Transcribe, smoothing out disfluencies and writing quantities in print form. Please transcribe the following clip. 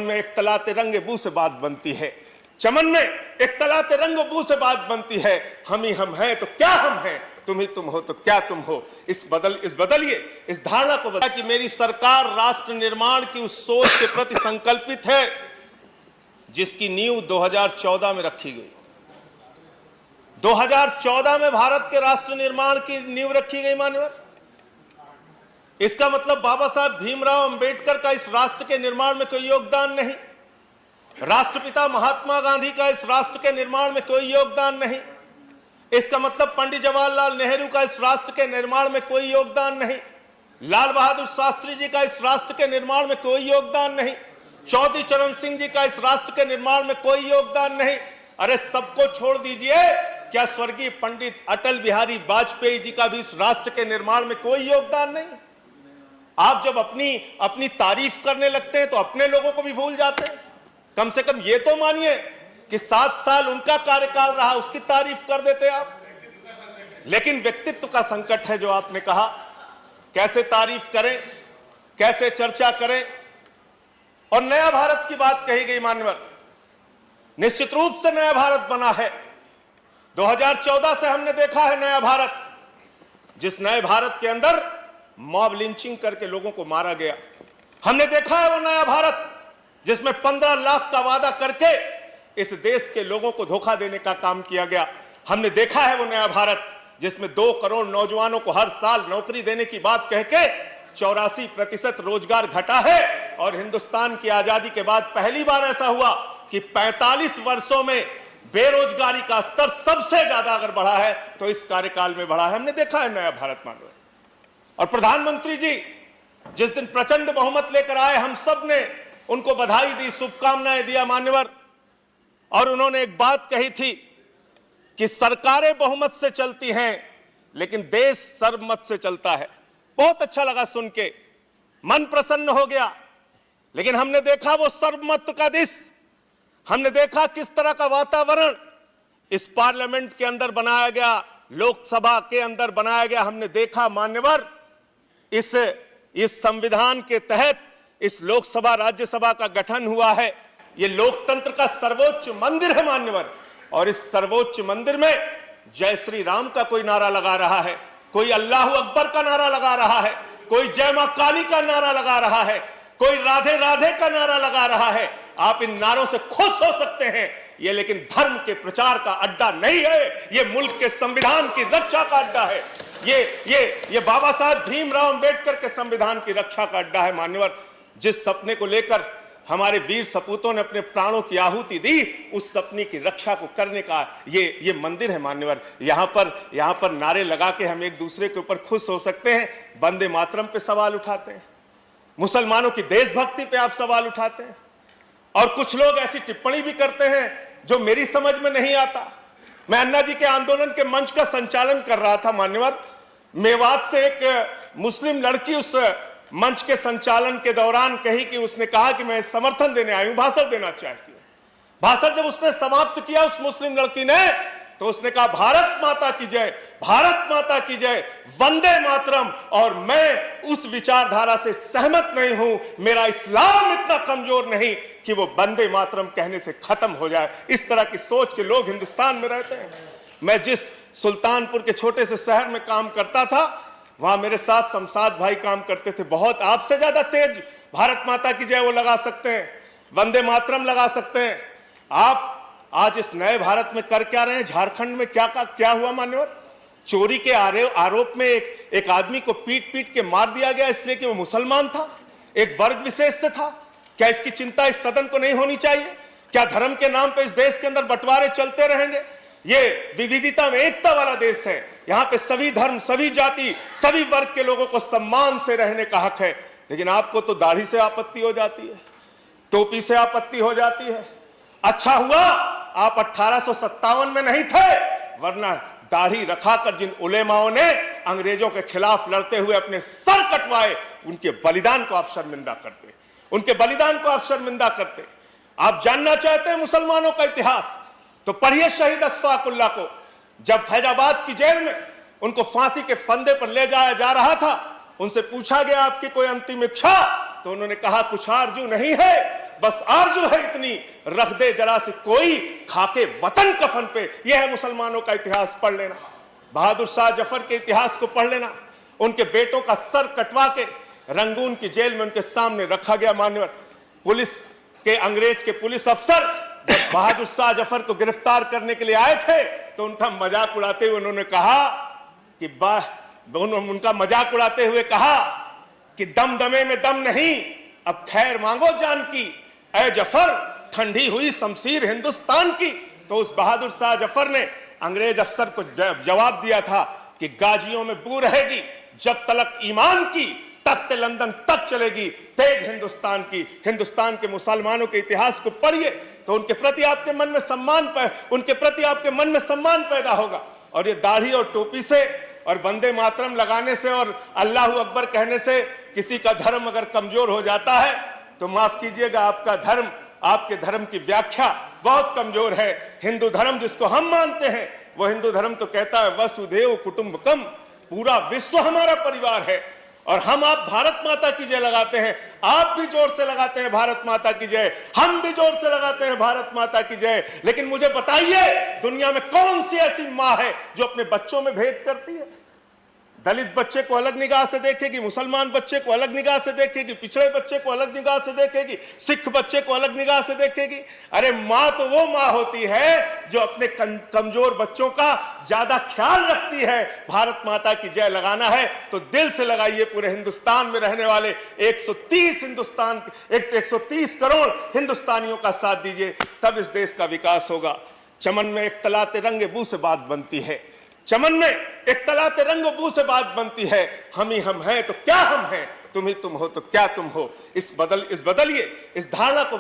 में एक तलाते रंग बू से बात बनती है, चमन में एक तलाते रंग बू से बात बनती है। हम ही हम हैं तो क्या हम हैं, तुम ही तुम हो तो क्या तुम हो। इस बदलिए इस धारणा को बदलिए कि मेरी सरकार राष्ट्र निर्माण की उस सोच के प्रति संकल्पित है जिसकी नींव 2014 में रखी गई। 2014 में भारत के राष्ट्र निर्माण की नींव रखी गई मान्यवर। इसका मतलब बाबा साहब भीमराव अंबेडकर का इस राष्ट्र के निर्माण में कोई योगदान नहीं, राष्ट्रपिता महात्मा गांधी का इस राष्ट्र के निर्माण में कोई योगदान नहीं। इसका मतलब पंडित जवाहरलाल नेहरू का इस राष्ट्र के निर्माण में कोई योगदान नहीं, लाल बहादुर शास्त्री जी का इस राष्ट्र के निर्माण में कोई योगदान नहीं, चौधरी चरण सिंह जी का इस राष्ट्र के निर्माण में कोई योगदान नहीं। अरे सबको छोड़ दीजिए, क्या स्वर्गीय पंडित अटल बिहारी वाजपेयी जी का भी इस राष्ट्र के निर्माण में कोई योगदान नहीं? आप जब अपनी तारीफ करने लगते हैं तो अपने लोगों को भी भूल जाते हैं। कम से कम ये तो मानिए कि 7 साल उनका कार्यकाल रहा, उसकी तारीफ कर देते आप। लेकिन व्यक्तित्व का संकट है जो आपने कहा, कैसे तारीफ करें, कैसे चर्चा करें। और नया भारत की बात कही गई मान्यवर, निश्चित रूप से नया भारत बना है। 2014 से हमने देखा है नया भारत, जिस नए भारत के अंदर मॉब लिंचिंग करके लोगों को मारा गया। हमने देखा है वो नया भारत जिसमें 15 लाख का वादा करके इस देश के लोगों को धोखा देने का काम किया गया। हमने देखा है वो नया भारत जिसमें 2 करोड़ नौजवानों को हर साल नौकरी देने की बात कह के 84% रोजगार घटा है। और हिंदुस्तान की आजादी के बाद पहली बार ऐसा हुआ कि 45 वर्षों में बेरोजगारी का स्तर सबसे ज्यादा अगर बढ़ा है तो इस कार्यकाल में बढ़ा है। हमने देखा है नया भारत मानव। और प्रधानमंत्री जी जिस दिन प्रचंड बहुमत लेकर आए, हम सब ने उनको बधाई दी, शुभकामनाएं दिया मान्यवर। और उन्होंने एक बात कही थी कि सरकारें बहुमत से चलती हैं लेकिन देश सर्वमत से चलता है। बहुत अच्छा लगा सुन के, मन प्रसन्न हो गया। लेकिन हमने देखा वो सर्वमत का देश, हमने देखा किस तरह का वातावरण इस पार्लियामेंट के अंदर बनाया गया, लोकसभा के अंदर बनाया गया। हमने देखा मान्यवर, इस संविधान के तहत इस लोकसभा राज्यसभा का गठन हुआ है। ये लोकतंत्र का सर्वोच्च मंदिर है मान्यवर। और इस सर्वोच्च मंदिर में जय श्री राम का कोई नारा लगा रहा है, कोई अल्लाह अकबर का नारा लगा रहा है, कोई जय मां काली का नारा लगा रहा है, कोई राधे राधे का नारा लगा रहा है। आप इन नारों से खुश हो सकते हैं, ये लेकिन धर्म के प्रचार का अड्डा नहीं है, ये मुल्क के संविधान की रक्षा का अड्डा है। ये बाबा साहब भीमराव अंबेडकर के संविधान की रक्षा का अड्डा है मान्यवर। जिस सपने को लेकर हमारे वीर सपूतों ने अपने प्राणों की आहुति दी, उस सपने की रक्षा को करने का ये मंदिर है मान्यवर। यहाँ पर नारे लगा के हम एक दूसरे के ऊपर खुश हो सकते हैं। वंदे मातरम पे सवाल उठाते हैं, मुसलमानों की देशभक्ति पे आप सवाल उठाते हैं, और कुछ लोग ऐसी टिप्पणी भी करते हैं जो मेरी समझ में नहीं आता। मैं अन्ना जी के आंदोलन के मंच का संचालन कर रहा था मान्यवर। मेवात से एक मुस्लिम लड़की उस मंच के संचालन के दौरान कही कि उसने कहा कि मैं समर्थन देने आई हूं, भाषण देना चाहती हूं। भाषण जब उसने समाप्त किया उस मुस्लिम लड़की ने, तो उसने कहा भारत माता की जय, भारत माता की जय, वंदे मातरम। और मैं उस विचारधारा से सहमत नहीं हूं। मेरा इस्लाम इतना कमजोर नहीं कि वो वंदे मातरम कहने से खत्म हो जाए। इस तरह की सोच के लोग हिंदुस्तान में रहते हैं। मैं जिस सुल्तानपुर के छोटे से शहर में काम करता था, वहां मेरे साथ शमशाद भाई काम करते थे। बहुत आपसे ज्यादा तेज भारत माता की जय वो लगा सकते हैं, वंदे मातरम लगा सकते हैं। आप आज इस नए भारत में कर क्या रहे हैं? झारखंड में क्या हुआ मान्यवर? चोरी के आरोप में एक आदमी को पीट के मार दिया गया इसलिए कि वो मुसलमान था, एक वर्ग विशेष से था। क्या इसकी चिंता इस सदन को नहीं होनी चाहिए? क्या धर्म के नाम पे इस देश के अंदर बंटवारे चलते रहेंगे? ये विविधता में एकता वाला देश है। यहाँ पे सभी धर्म, सभी जाति, सभी वर्ग के लोगों को सम्मान से रहने का हक है। लेकिन आपको तो दाढ़ी से आपत्ति हो जाती है, टोपी से आपत्ति हो जाती है। अच्छा हुआ आप 1857 में नहीं थे, वरना दाढ़ी रखाकर जिन उलेमाओं ने अंग्रेजों के खिलाफ लड़ते हुए अपने सर कटवाए, उनके बलिदान को आप शर्मिंदा करते, उनके बलिदान को आप शर्मिंदा करते। आप जानना चाहते हैं मुसलमानों का इतिहास, तो पढ़िए शहीद अशफाकुल्लाह को। जब फैजाबाद की जेल में उनको फांसी के फंदे पर ले जाया जा रहा था, उनसे पूछा गया आपकी कोई अंतिम इच्छा? तो उन्होंने कहा कुछ आरजू नहीं है, बस आरजू है इतनी, रख दे जरा सी कोई खाके वतन कफन पे। यह है मुसलमानों का इतिहास पढ़ लेना, बहादुर शाह जफर के इतिहास को पढ़ लेना। उनके बेटों का सर कटवा के रंगून की जेल में उनके सामने रखा गया। मान्यवर पुलिस के, अंग्रेज के पुलिस अफसर जब बहादुर शाह जफर को गिरफ्तार करने के लिए आए थे तो उनका मजाक उड़ाते हुए उन्होंने कहा उनका मजाक उड़ाते हुए कहा कि दम दमे में दम नहीं, अब खैर मांगो जान की, ऐ जफर ठंडी हुई शमशीर हिंदुस्तान की। तो उस बहादुर शाह जफर ने अंग्रेज अफसर को जवाब दिया था कि गाजियों में बू रहेगी, जब तलक ईमान की तख्त लंदन तक चलेगी तेग हिंदुस्तान की। हिंदुस्तान के मुसलमानों के इतिहास को पढ़िए तो उनके प्रति आपके मन में सम्मान पैदा होगा। और ये दाढ़ी और टोपी से और वंदे मातरम लगाने से और अल्लाह अकबर कहने से किसी का धर्म अगर कमजोर हो जाता है तो माफ कीजिएगा, आपका धर्म, आपके धर्म की व्याख्या बहुत कमजोर है। हिंदू धर्म जिसको हम मानते हैं वो हिंदू धर्म तो कहता है वसुधैव कुटुंबकम, पूरा विश्व हमारा परिवार है। और हम आप भारत माता की जय लगाते हैं, आप भी जोर से लगाते हैं भारत माता की जय, हम भी जोर से लगाते हैं भारत माता की जय। लेकिन मुझे बताइए दुनिया में कौन सी ऐसी मां है जो अपने बच्चों में भेद करती है? दलित बच्चे को अलग निगाह से देखेगी, मुसलमान बच्चे को अलग निगाह से देखेगी, पिछड़े बच्चे को अलग निगाह से देखेगी, सिख बच्चे को अलग निगाह से देखेगी। अरे मां तो वो मां होती है जो अपने कमजोर बच्चों का ज्यादा ख्याल रखती है। भारत माता की जय लगाना है तो दिल से लगाइए। पूरे हिंदुस्तान में रहने वाले 130 करोड़ हिंदुस्तानियों का साथ दीजिए, तब इस देश का विकास होगा। चमन में एक तलाते रंग बू से बात बनती है, चमन में एक तलाते रंग बू से बात बनती है। हम ही हम हैं तो क्या हम हैं, तुम ही तुम हो तो क्या तुम हो। इस बदलिए, इस धारणा को